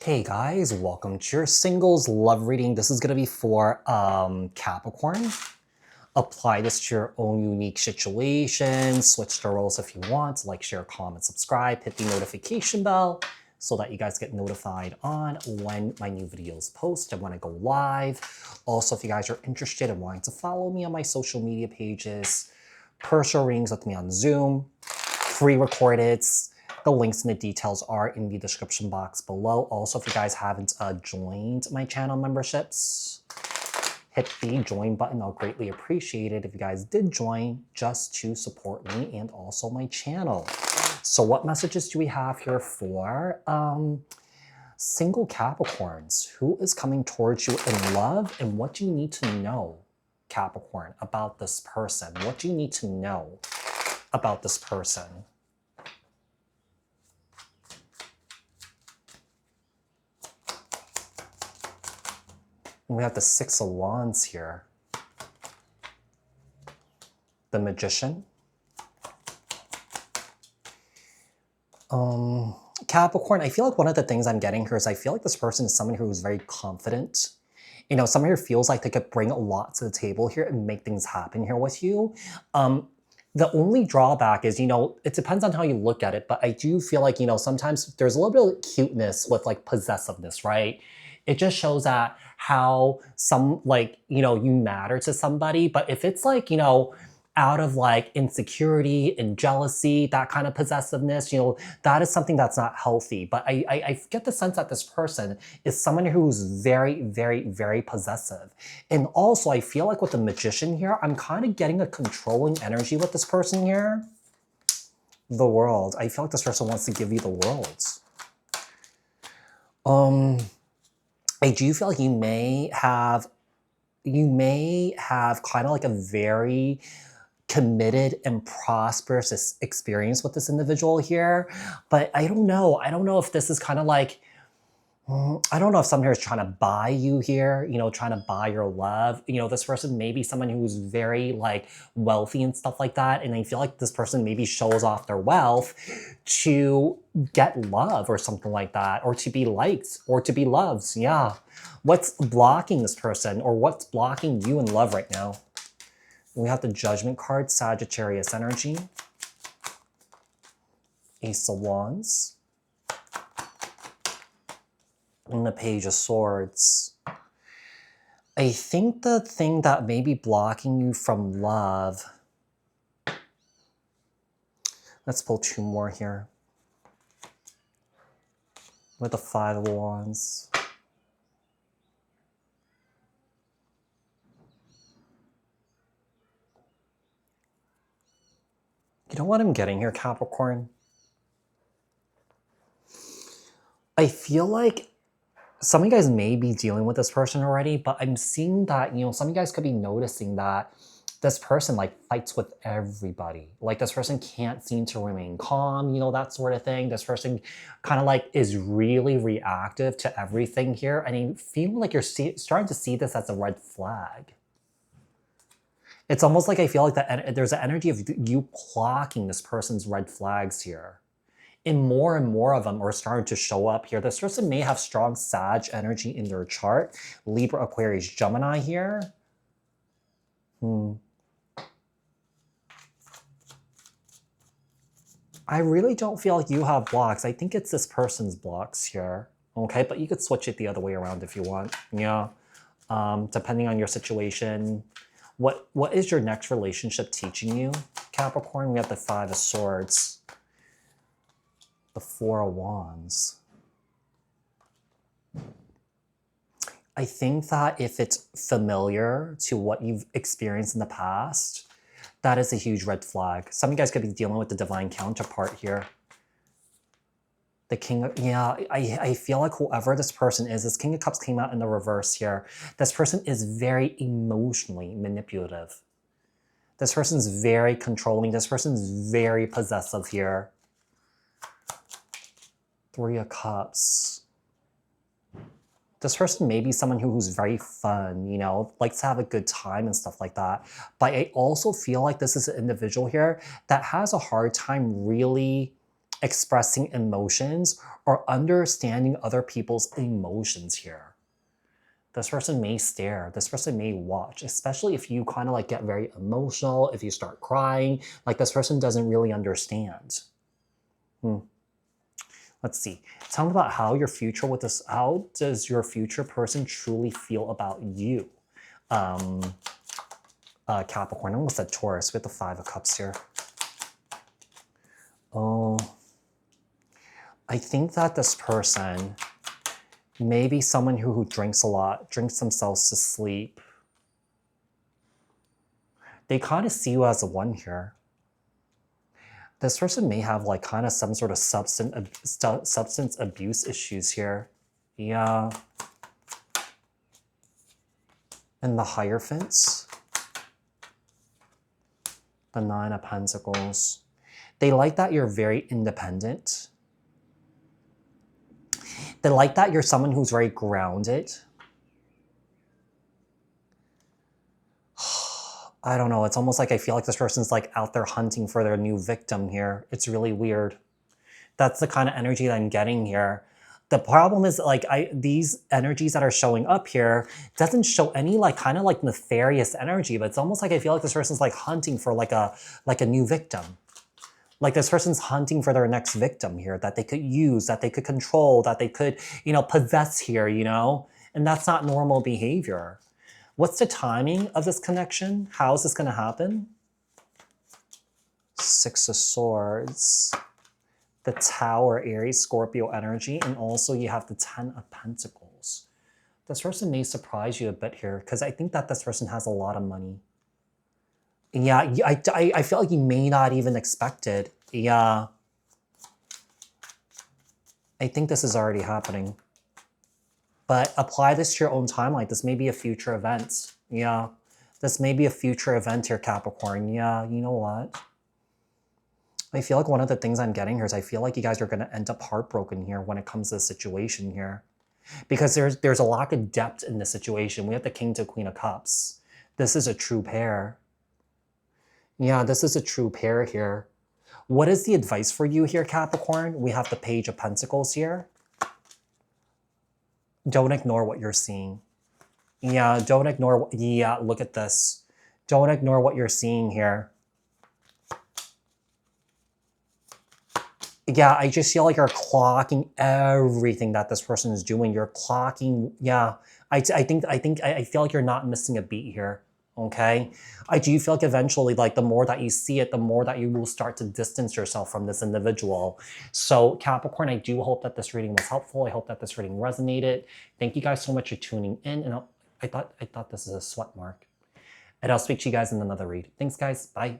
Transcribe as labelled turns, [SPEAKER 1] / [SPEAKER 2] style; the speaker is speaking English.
[SPEAKER 1] Hey guys, welcome to your singles love reading. This is going to be for Capricorn. Apply this to your own unique situation. Switch the roles if you want. Like, share, comment, subscribe, hit the notification bell so that you guys get notified on when my new videos post and when I go live. Also, if you guys are interested in wanting to follow me on my social media pages, personal readings with me on Zoom, pre-recorded. The links and the details are in the description box below. Also, if you guys haven't joined my channel memberships, hit the join button. I'll greatly appreciate it if you guys did join just to support me and also my channel. So what messages do we have here for single Capricorns? Who is coming towards you in love, and what do you need to know, Capricorn, about this person? What do you need to know about this person? We have the Six of Wands here. The Magician. Capricorn, I feel like one of the things I'm getting here is I feel like this person is someone who's very confident. You know, someone who feels like they could bring a lot to the table here and make things happen here with you. The only drawback is, you know, it depends on how you look at it, but I do feel like, you know, sometimes there's a little bit of cuteness with like possessiveness, right? It just shows that how some, like, you know, you matter to somebody, but if it's like, you know, out of like insecurity and jealousy, that kind of possessiveness, you know, that is something that's not healthy. But I get the sense that this person is someone who's very, very, very possessive. And also I feel like with the Magician here, I'm kind of getting a controlling energy with this person here. The World. I feel like this person wants to give you the world. I do feel like you may have kind of like a very committed and prosperous experience with this individual here, but I don't know. I don't know if this is kind of like, I don't know if someone here is trying to buy you here, you know, trying to buy your love. You know, this person may be someone who's very like wealthy and stuff like that. And I feel like this person maybe shows off their wealth to get love or something like that, or to be liked or to be loved. Yeah. What's blocking this person, or what's blocking you in love right now? We have the Judgment card, Sagittarius energy, Ace of Wands, and the Page of Swords. I think the thing that may be blocking you from love, let's pull two more here. With the Five of Wands. You know what I'm getting here, Capricorn? I feel like some of you guys may be dealing with this person already, but I'm seeing that, you know, some of you guys could be noticing that this person like fights with everybody. Like this person can't seem to remain calm, you know, that sort of thing. This person kind of like is really reactive to everything here. And I feel like you're starting to see this as a red flag. It's almost like I feel like there's an energy of you blocking this person's red flags here. And more of them are starting to show up here. This person may have strong Sag energy in their chart. Libra, Aquarius, Gemini here. I really don't feel like you have blocks. I think it's this person's blocks here. Okay, but you could switch it the other way around if you want. Yeah, depending on your situation. What is your next relationship teaching you, Capricorn? We have the Five of Swords. The Four of Wands. I think that if it's familiar to what you've experienced in the past, that is a huge red flag. Some of you guys could be dealing with the divine counterpart here. The King of, yeah, I feel like whoever this person is, this King of Cups came out in the reverse here. This person is very emotionally manipulative. This person's very controlling. This person's very possessive here. Three of Cups. This person may be someone who's very fun, you know, likes to have a good time and stuff like that. But I also feel like this is an individual here that has a hard time really expressing emotions or understanding other people's emotions here. This person may stare, this person may watch, especially if you kind of like get very emotional, if you start crying, like this person doesn't really understand. Let's see. Tell me about how your future with this, how does your future person truly feel about you? Capricorn, I almost said Taurus with the 5 of Cups here. Oh, I think that this person may be someone who drinks a lot, drinks themselves to sleep. They kind of see you as a one here. This person may have like kind of some sort of substance abuse issues here. Yeah. And the Hierophants. The 9 of Pentacles. They like that you're very independent. They like that you're someone who's very grounded. I don't know. It's almost like I feel like this person's like out there hunting for their new victim here. It's really weird. That's the kind of energy that I'm getting here. The problem is like these energies that are showing up here doesn't show any like kind of like nefarious energy, but it's almost like I feel like this person's like hunting for like a new victim. Like this person's hunting for their next victim here that they could use, that they could control, that they could, you know, possess here, you know? And that's not normal behavior. What's the timing of this connection? How is this going to happen? 6 of Swords. The Tower, Aries, Scorpio energy. And also you have the 10 of Pentacles. This person may surprise you a bit here because I think that this person has a lot of money. Yeah, I feel like you may not even expect it. Yeah. I think this is already happening. But apply this to your own timeline. This may be a future event. Yeah. This may be a future event here, Capricorn. Yeah, you know what? I feel like one of the things I'm getting here is I feel like you guys are going to end up heartbroken here when it comes to the situation here. Because there's a lack of depth in the situation. We have the King to Queen of Cups. This is a true pair. Yeah, this is a true pair here. What is the advice for you here, Capricorn? We have the Page of Pentacles here. Don't ignore what you're seeing. Yeah, don't ignore, yeah, look at this. Don't ignore what you're seeing here. Yeah, I just feel like you're clocking everything that this person is doing. You're clocking, yeah. I feel like you're not missing a beat here. Okay, I do feel like eventually, like the more that you see it, the more that you will start to distance yourself from this individual. So Capricorn, I do hope that this reading was helpful. I hope that this reading resonated. Thank you guys so much for tuning in. And I thought this is a sweat mark. And I'll speak to you guys in another read. Thanks, guys. Bye.